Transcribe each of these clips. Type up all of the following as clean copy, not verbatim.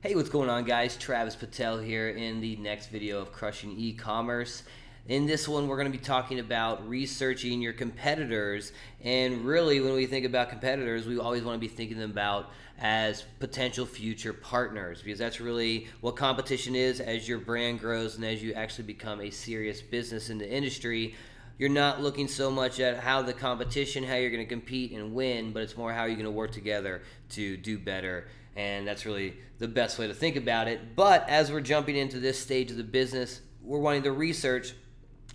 Hey, what's going on, guys? Travis Patel here in the next video of Crushing E-Commerce. In this one, we're going to be talking about researching your competitors. And really, when we think about competitors, we always want to be thinking about as potential future partners, because that's really what competition is. As your brand grows and as you actually become a serious business in the industry, you're not looking so much at how the competition, how you're going to compete and win, but it's more how you're going to work together to do better. And that's really the best way to think about it. But as we're jumping into this stage of the business, we're wanting to research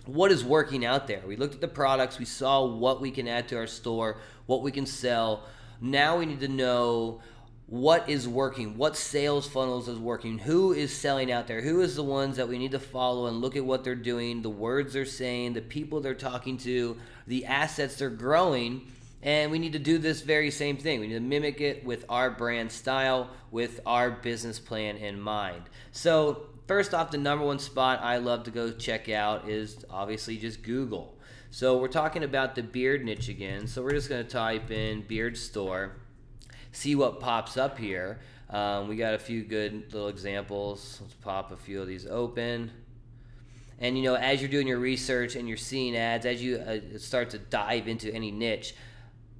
what is working out there. We looked at the products, we saw what we can add to our store, what we can sell. Now we need to know what is working, what sales funnels is working, who is selling out there, who is the ones that we need to follow and look at what they're doing, the words they're saying, the people they're talking to, the assets they're growing. And we need to do this very same thing. We need to mimic it with our brand style, with our business plan in mind. So first off, the number one spot I love to go check out is obviously just Google. So we're talking about the beard niche again. So we're just going to type in beard store, see what pops up here. We got a few good little examples. Let's pop a few of these open. And you know, as you're doing your research and you're seeing ads, as you start to dive into any niche,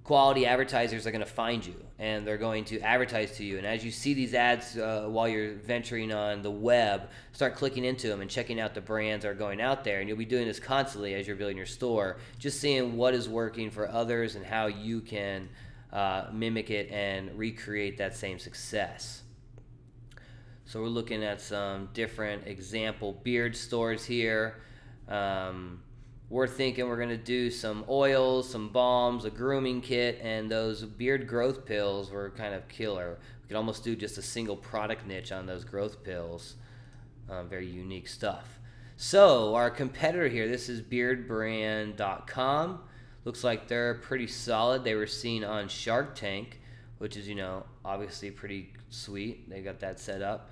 quality advertisers are going to find you and they're going to advertise to you. And as you see these ads while you're venturing on the web, start clicking into them and checking out the brands that are going out there. And you'll be doing this constantly as you're building your store, just seeing what is working for others and how you can mimic it and recreate that same success. So we're looking at some different example beard stores here. We're thinking we're going to do some oils, some balms, a grooming kit, and those beard growth pills were kind of killer. We could almost do just a single product niche on those growth pills. Very unique stuff. So our competitor here, this is Beardbrand.com. Looks like they're pretty solid. They were seen on Shark Tank, which is, you know, obviously pretty sweet. They got that set up.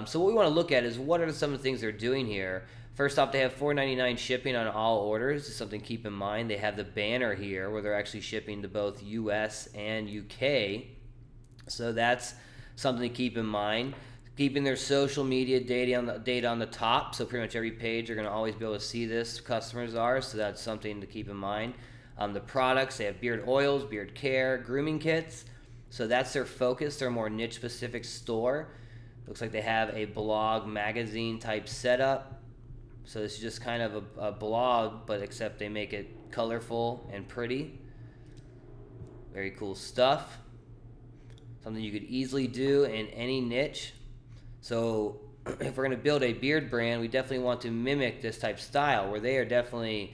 So what we want to look at is what are some of the things they're doing here. First off, they have $4.99 shipping on all orders. It's something to keep in mind. They have the banner here where they're actually shipping to both US and UK. So that's something to keep in mind. Keeping their social media data on the top. So pretty much every page you're going to always be able to see this, customers are. So that's something to keep in mind. The products, they have beard oils, beard care, grooming kits. So that's their focus. They're a more niche specific store. Looks like they have a blog magazine type setup. So this is just kind of a blog, but except they make it colorful and pretty. Very cool stuff. Something you could easily do in any niche. So if we're going to build a beard brand, we definitely want to mimic this type style where they are definitely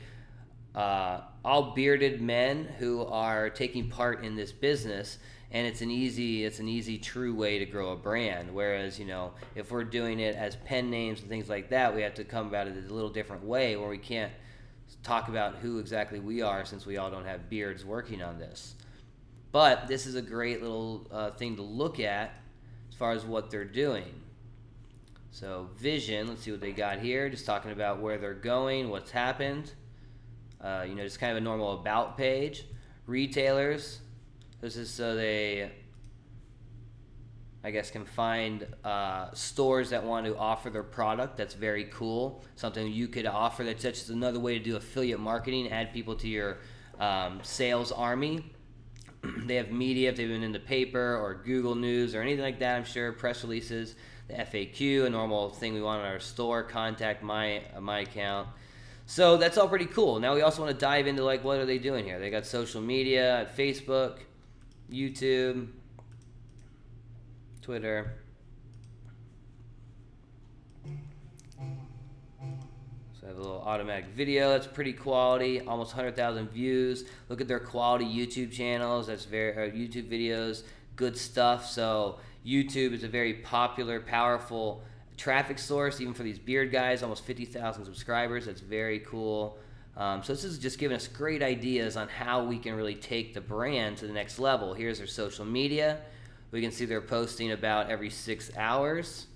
all bearded men who are taking part in this business. And it's an easy, true way to grow a brand. Whereas, you know, if we're doing it as pen names and things like that, we have to come about it a little different way where we can't talk about who exactly we are since we all don't have beards working on this. But this is a great little thing to look at as far as what they're doing. So vision, let's see what they got here. Just talking about where they're going, what's happened. You know, just kind of a normal about page. Retailers. This is so they, I guess, can find stores that want to offer their product. That's very cool. Something you could offer. That's just another way to do affiliate marketing, add people to your sales army. They have media if they've been in the paper or Google News or anything like that, I'm sure. Press releases, the FAQ, a normal thing we want in our store, contact my account. So that's all pretty cool. Now we also want to dive into, like, what are they doing here? They got social media, Facebook, YouTube, Twitter. So I have a little automatic video. That's pretty quality. Almost 100,000 views. Look at their quality YouTube channels. That's very YouTube videos. Good stuff. So YouTube is a very popular, powerful traffic source, even for these beard guys. Almost 50,000 subscribers. That's very cool. So this is just giving us great ideas on how we can really take the brand to the next level. Here's their social media. We can see they're posting about every 6 hours.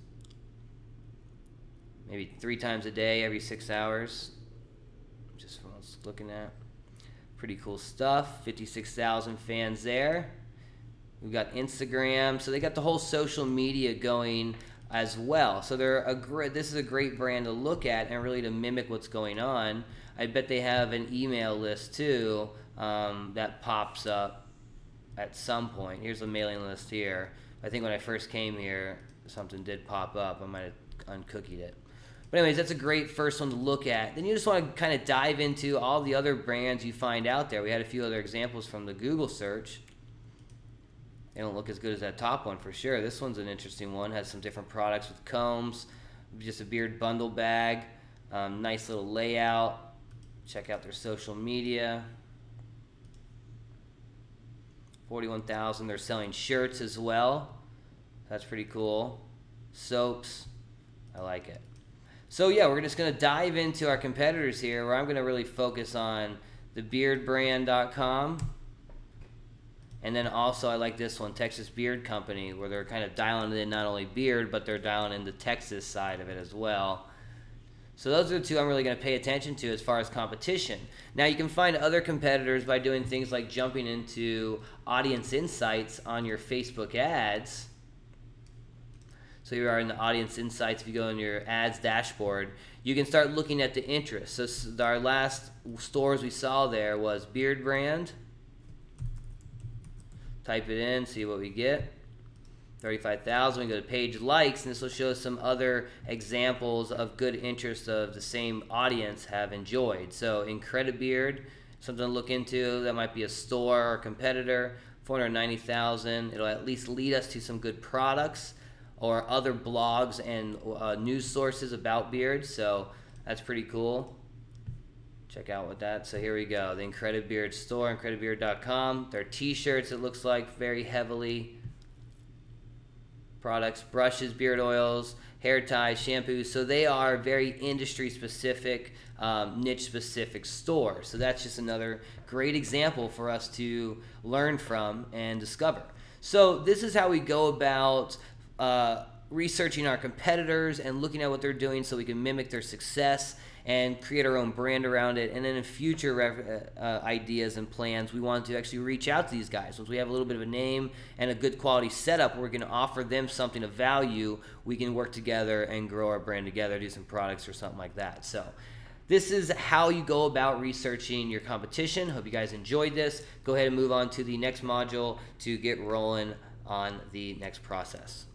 Maybe 3 times a day, every 6 hours. Just what I was looking at. Pretty cool stuff. 56,000 fans there. We've got Instagram. So they got the whole social media going as well. So this is a great brand to look at and really to mimic what's going on. I bet they have an email list too that pops up at some point. Here's the mailing list here. I think when I first came here, something did pop up. I might have uncookied it. But anyways, that's a great first one to look at. Then you just want to kind of dive into all the other brands you find out there. We had a few other examples from the Google search. They don't look as good as that top one for sure. This one's an interesting one. Has some different products with combs. Just a beard bundle bag. Nice little layout. Check out their social media. 41,000. They're selling shirts as well. That's pretty cool. Soaps. I like it. So yeah, we're just going to dive into our competitors here, where I'm going to really focus on the beardbrand.com. And then also I like this one, Texas Beard Company, where they're kind of dialing in not only beard, but they're dialing in the Texas side of it as well. So those are the two I'm really going to pay attention to as far as competition. Now you can find other competitors by doing things like jumping into audience insights on your Facebook ads. So you are in the audience insights. If you go in your ads dashboard, you can start looking at the interest. So our last stores we saw there was Beardbrand. Type it in, see what we get. 35,000. We go to page likes, and this will show some other examples of good interest of the same audience have enjoyed. So Incredibeard, something to look into. That might be a store or competitor. 490,000. It'll at least lead us to some good products or other blogs and news sources about beards. So that's pretty cool. Check out what that. So here we go. The Incredibeard store, incredibeard.com. Their t-shirts, it looks like, very heavily. Products, brushes, beard oils, hair ties, shampoos. So they are very industry specific, niche specific stores. So that's just another great example for us to learn from and discover. So this is how we go about researching our competitors and looking at what they're doing so we can mimic their success and create our own brand around it. And then in future ideas and plans, we want to actually reach out to these guys. Once we have a little bit of a name and a good quality setup, we're going to offer them something of value. We can work together and grow our brand together, do some products or something like that. So this is how you go about researching your competition. Hope you guys enjoyed this. Go ahead and move on to the next module to get rolling on the next process.